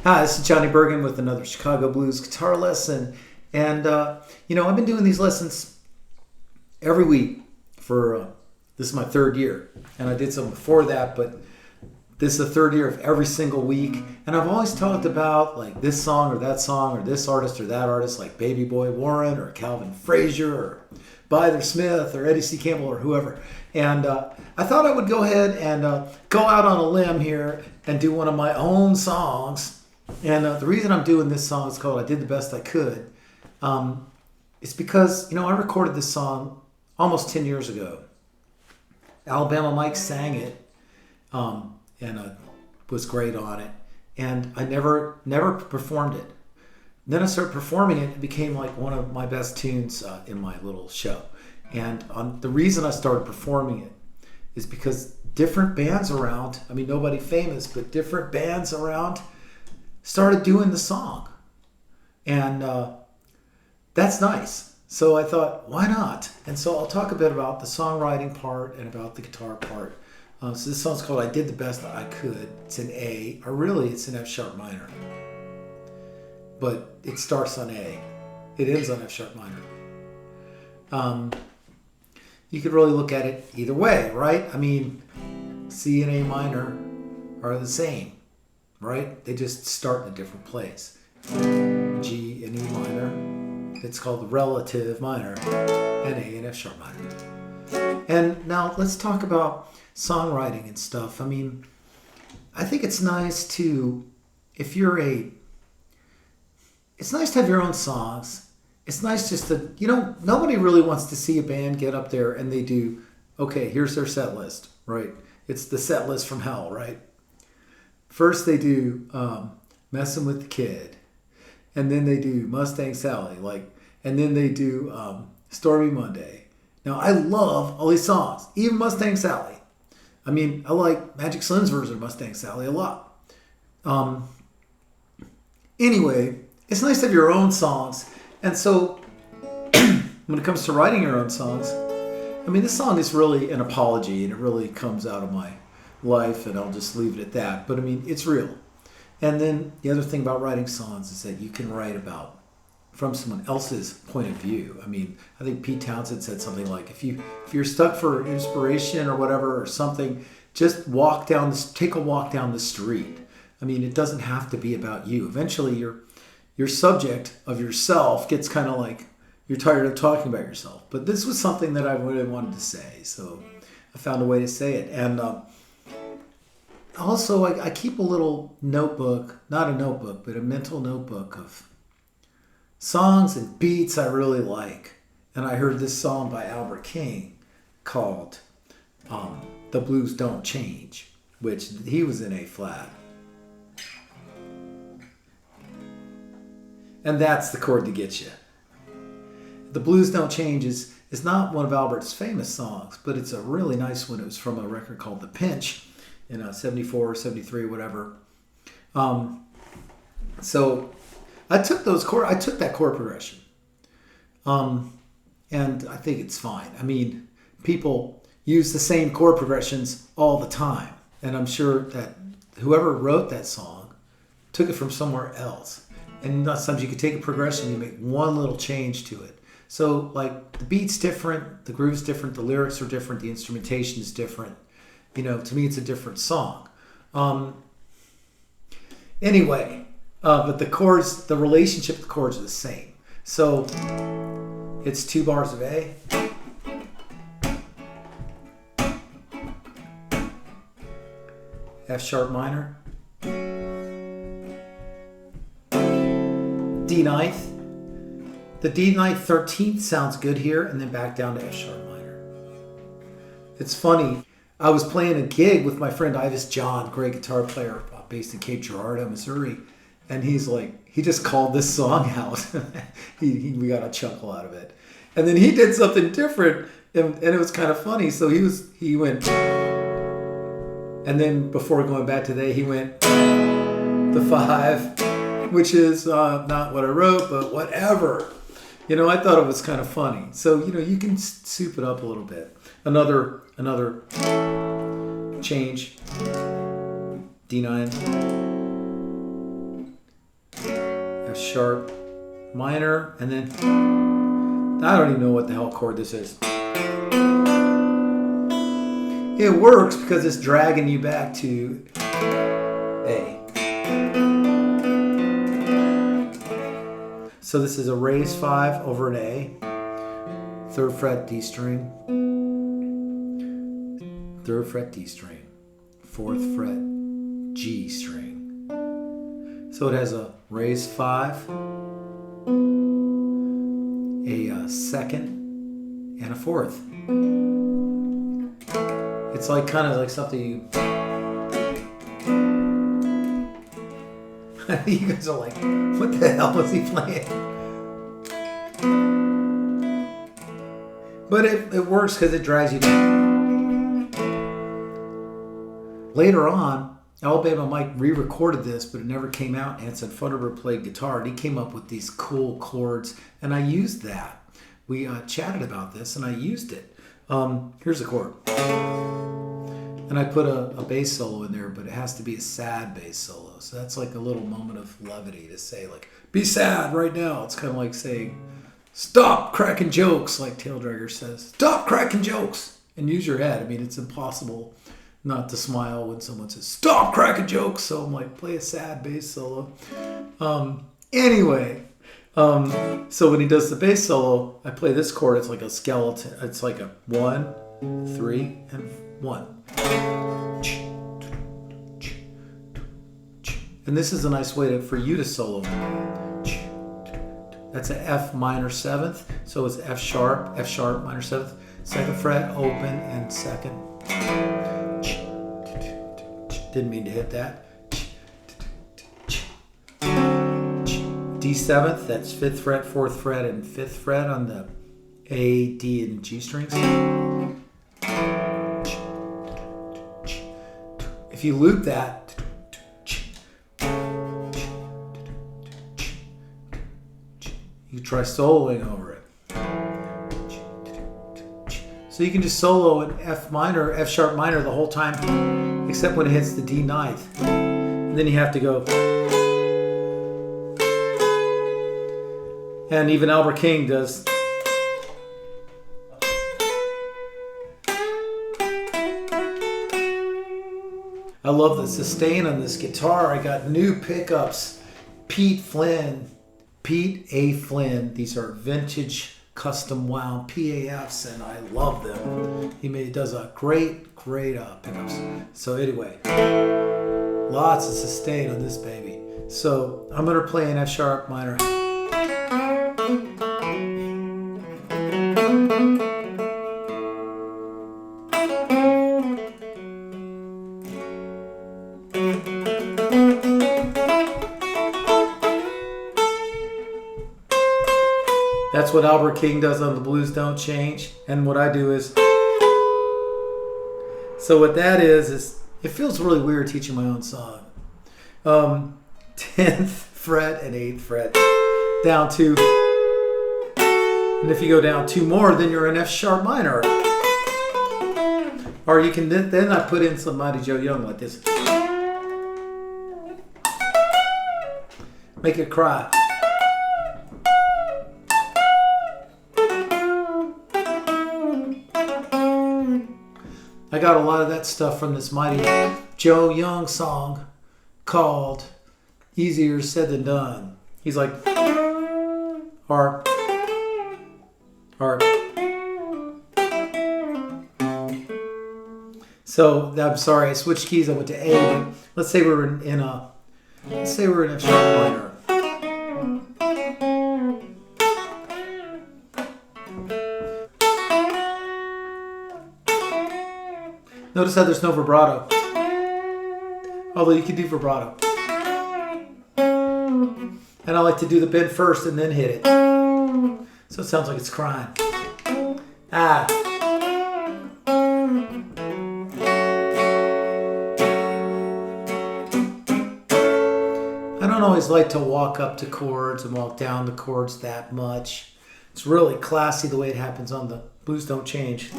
Hi, this is Johnny Burgin with another Chicago Blues guitar lesson. And, I've been doing these lessons every week for, this is my third year. And I did some before that, but this is the third year of every single week. And I've always talked about like this song or this artist or that artist, like Baby Boy Warren or Calvin Frazier or Byther Smith or Eddie C. Campbell or whoever. And I thought I would go ahead and go out on a limb here and do one of my own songs. And the reason I'm doing this song is called I Did the Best I Could. It's because, I recorded this song almost 10 years ago. Alabama Mike sang it and was great on it. And I never performed it. Then I started performing it. It became like one of my best tunes in my little show. And the reason I started performing it is because different bands around, nobody famous, but different bands around started doing the song. And that's nice. So I thought, why not? And so I'll talk a bit about the songwriting part and about the guitar part. So this song's called I Did the Best I Could. It's in A, or really it's in F sharp minor. But it starts on A. It ends on F sharp minor. You could really look at it either way, right? C and A minor are the same, right? They just start in a different place. G and E minor, it's called the relative minor, and A and F sharp minor. And now let's talk about songwriting and stuff. I think it's nice to, it's nice to have your own songs. It's nice just to, nobody really wants to see a band get up there and they do, okay, here's their set list, right? It's the set list from hell, right? First they do Messin' with the Kid. And then they do Mustang Sally, and then they do Stormy Monday. Now I love all these songs, even Mustang Sally. I like Magic Slim's version of Mustang Sally a lot. Anyway, it's nice to have your own songs. And so when it comes to writing your own songs, this song is really an apology and it really comes out of my life and I'll just leave it at that. But it's real. And then the other thing about writing songs is that you can write about from someone else's point of view. I think Pete Townsend said something like, if you're stuck for inspiration or whatever or something, just take a walk down the street. It doesn't have to be about you. Eventually your subject of yourself gets kind of like you're tired of talking about yourself. But this was something that I really wanted to say, so I found a way to say it. And also, I keep a little notebook, not a notebook, but a mental notebook of songs and beats I really like. And I heard this song by Albert King called The Blues Don't Change, which he was in A flat. And that's the chord to get you. The Blues Don't Change is not one of Albert's famous songs, but it's a really nice one. It was from a record called The Pinch in 74, 73, whatever. So I took that chord progression. And I think it's fine. People use the same chord progressions all the time. And I'm sure that whoever wrote that song took it from somewhere else. And sometimes you could take a progression, you make one little change to it. So the beat's different, the groove's different, the lyrics are different, the instrumentation is different. To me it's a different song. Anyway, but the chords, the relationship of the chords are the same. So it's 2 bars of A. F sharp minor. D ninth. The D ninth 13th sounds good here, and then back down to F sharp minor. It's funny. I was playing a gig with my friend Ivis John, great guitar player based in Cape Girardeau, Missouri, and he just called this song out. We got a chuckle out of it, and then he did something different, and it was kind of funny. So he went, and then before going back to that, he went the 5, which is not what I wrote, but whatever. I thought it was kind of funny. So you can soup it up a little bit. Another change. D9. F sharp minor, and then I don't even know what the hell chord this is. It works because it's dragging you back to A. So this is a raised 5 over an A, 3rd fret D string, 3rd fret D string, 4th fret G string. So it has a raised 5, a second, and a 4th. It's like kind of like something you you guys are like, what the hell is he playing? But it works because it drags you down. Later on, Alabama Mike re-recorded this, but it never came out. Hanson Funderburg played guitar, and he came up with these cool chords, and I used that. We chatted about this, and I used it. Here's a chord. And I put a bass solo in there, but it has to be a sad bass solo. So that's like a little moment of levity to say, like, be sad right now. It's kind of like saying, stop cracking jokes, like Tail Dragger says. Stop cracking jokes! And use your head. I mean, it's impossible not to smile when someone says, stop cracking jokes! So I'm like, play a sad bass solo. Anyway, so when he does the bass solo, I play this chord. It's like a skeleton. It's like a 1, 3, and 1. And this is a nice way for you to solo. That's an F minor 7th. So it's F sharp minor 7th, 2nd fret, open, and 2nd. Didn't mean to hit that. D7th, that's 5th fret, 4th fret, and 5th fret on the A, D, and G strings. If you loop that, you try soloing over it. So you can just solo an F minor, F sharp minor the whole time, except when it hits the D ninth. And then you have to go. And even Albert King does. I love the sustain on this guitar. I got new pickups. Pete A. Flynn. These are vintage custom wound PAFs, and I love them. He does a great pickups. So anyway, lots of sustain on this baby. So I'm gonna play an F sharp minor. That's what Albert King does on The Blues Don't Change. And what I do is, so what that is it feels really weird teaching my own song. 10th fret and 8th fret, down 2. And if you go down 2 more, then you're in F sharp minor. Or you can, then I put in some Mighty Joe Young like this. Make it cry. I got a lot of that stuff from this Mighty Joe Young song called Easier Said Than Done. He's like, harp, harp. So I'm sorry, I switched keys. I went to A. But let's say we're in F sharp minor. Notice how there's no vibrato. Although you can do vibrato. And I like to do the bend first and then hit it. So it sounds like it's crying. Ah. I don't always like to walk up to chords and walk down the chords that much. It's really classy the way it happens on the Blues Don't Change.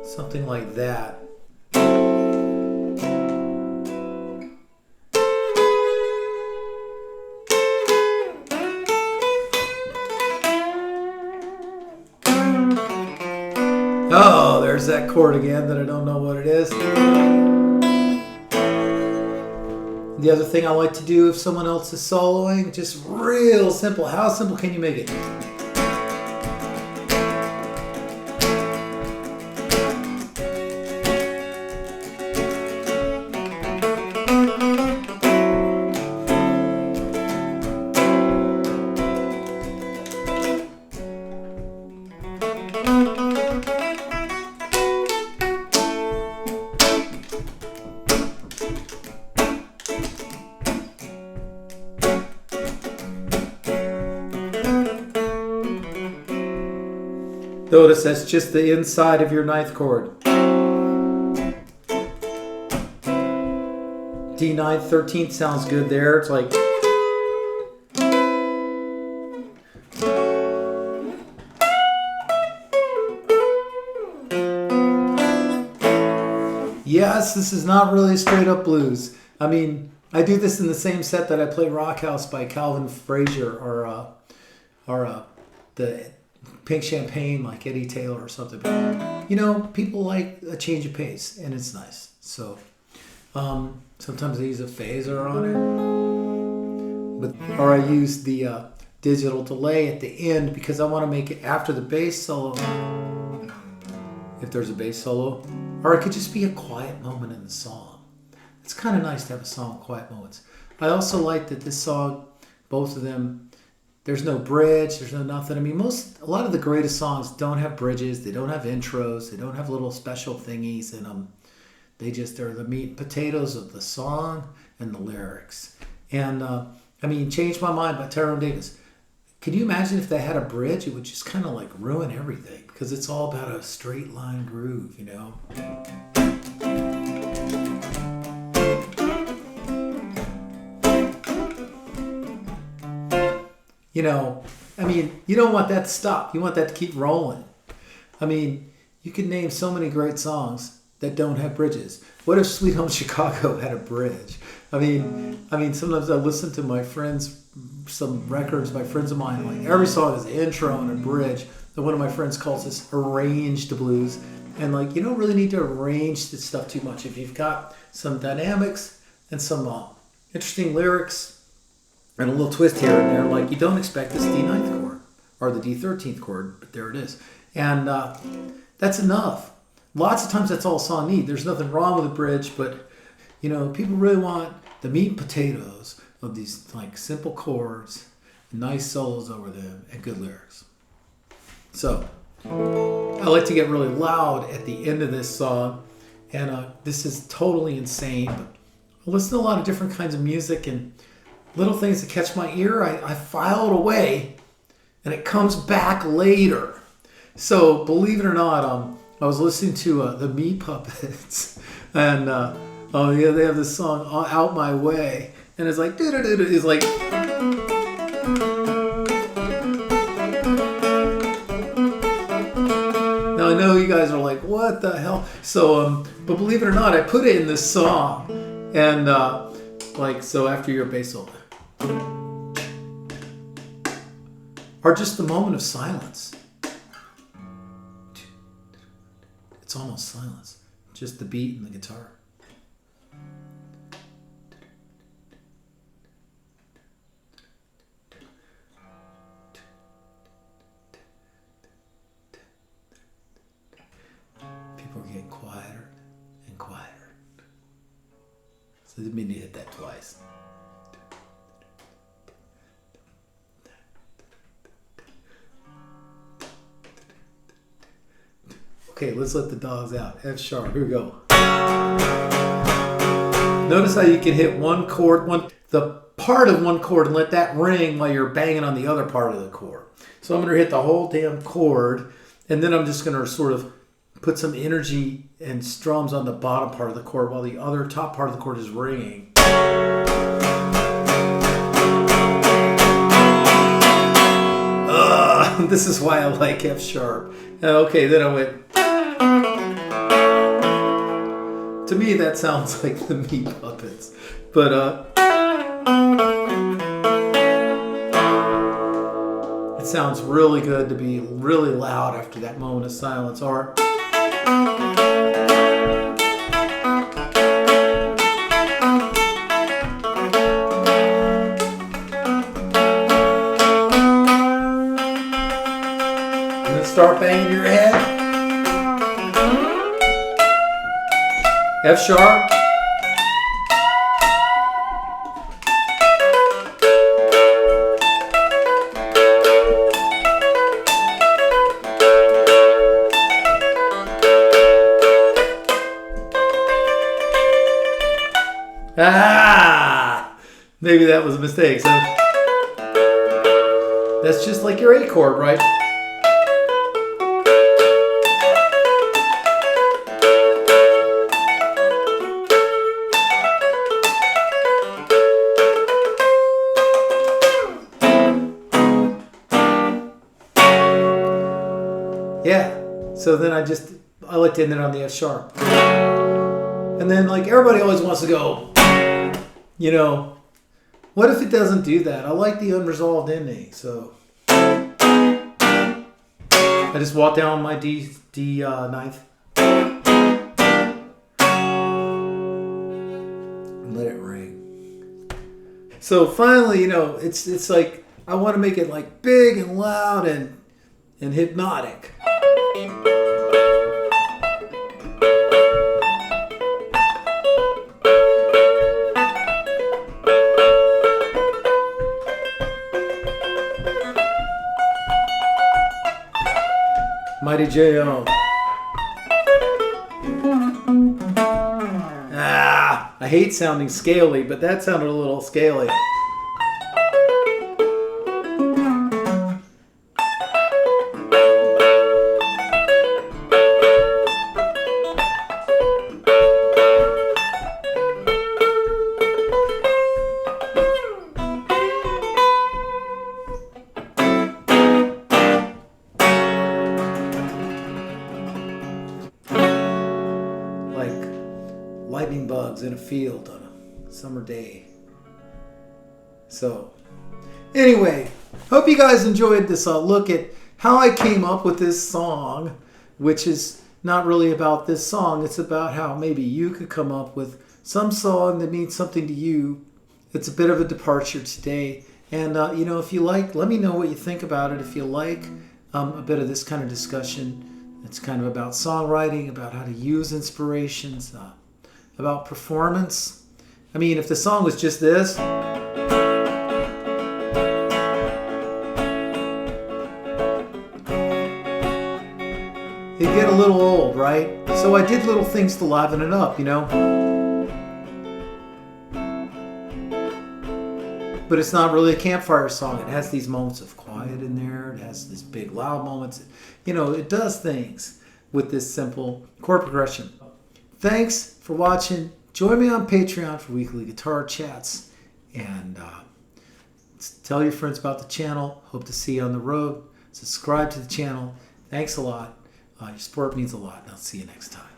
Something like that. there's that chord again that I don't know what it is. The other thing I like to do if someone else is soloing, just real simple. How simple can you make it? Notice that's just the inside of your ninth chord. D9, 13th sounds good there. It's like... Yes, this is not really straight up blues. I mean, I do this in the same set that I play Rock House by Calvin Frazier or the Pink Champagne like Eddie Taylor or something. But, you know, people like a change of pace, and it's nice. So sometimes I use a phaser on it, or I use the digital delay at the end because I want to make it after the bass solo, if there's a bass solo, or it could just be a quiet moment in the song. It's kind of nice to have a song with quiet moments. I also like that this song, both of them, there's no bridge, there's no nothing. I mean, a lot of the greatest songs don't have bridges, they don't have intros, they don't have little special thingies in them. They're the meat and potatoes of the song and the lyrics. And, I mean, Change My Mind by Tyrone Davis. Can you imagine if they had a bridge? It would just kind of like ruin everything because it's all about a straight line groove, you know? You know, I mean, you don't want that to stop. You want that to keep rolling. I mean, you could name so many great songs that don't have bridges. What if Sweet Home Chicago had a bridge? I mean, sometimes I listen to my friends, some records by friends of mine, like every song has an intro and a bridge. And one of my friends calls this arranged blues. And like, you don't really need to arrange this stuff too much. If you've got some dynamics and some interesting lyrics, and a little twist here and there, like you don't expect this D9th chord or the D13th chord, but there it is. And that's enough. Lots of times that's all a song needs. There's nothing wrong with a bridge, but you know, people really want the meat and potatoes of these like simple chords, nice solos over them, and good lyrics. So I like to get really loud at the end of this song, and this is totally insane. But I listen to a lot of different kinds of music and little things that catch my ear, I file it away, and it comes back later. So believe it or not, I was listening to the Meat Puppets, and they have this song "Out My Way," and it's like it's like. Now I know you guys are like, "What the hell?" So, but believe it or not, I put it in this song, and so after your bass solo. Or just the moment of silence. It's almost silence. Just the beat and the guitar. People are getting quieter and quieter. So they need to hit that twice. Okay, let's let the dogs out. F sharp, here we go. Notice how you can hit one chord, the part of one chord, and let that ring while you're banging on the other part of the chord. So I'm going to hit the whole damn chord, and then I'm just going to sort of put some energy and strums on the bottom part of the chord while the other top part of the chord is ringing. This is why I like F sharp. Okay, then I went. To me, that sounds like the Meat Puppets, but it sounds really good to be really loud after that moment of silence. Or Start banging your head. F sharp. Ah, maybe that was a mistake. So that's just like your A chord, right? Yeah, so then I like to end it on the F sharp. And then like everybody always wants to go, you know, what if it doesn't do that? I like the unresolved ending, so I just walk down my D ninth and let it ring. So finally, you know, it's like I want to make it like big and loud and hypnotic. Mighty J.O. I hate sounding scaly, but that sounded a little scaly. Lightning bugs in a field on a summer day. So anyway, hope you guys enjoyed this look at how I came up with this song, which is not really about this song. It's about how maybe you could come up with some song that means something to you. It's a bit of a departure today. And you know, if you like, let me know what you think about it. If you like a bit of this kind of discussion, it's kind of about songwriting, about how to use inspirations, about performance. I mean, if the song was just this, it'd get a little old, right? So I did little things to liven it up, you know? But it's not really a campfire song. It has these moments of quiet in there. It has these big loud moments. You know, it does things with this simple chord progression. Thanks for watching. Join me on Patreon for weekly guitar chats. And tell your friends about the channel. Hope to see you on the road. Subscribe to the channel. Thanks a lot. Your support means a lot. And I'll see you next time.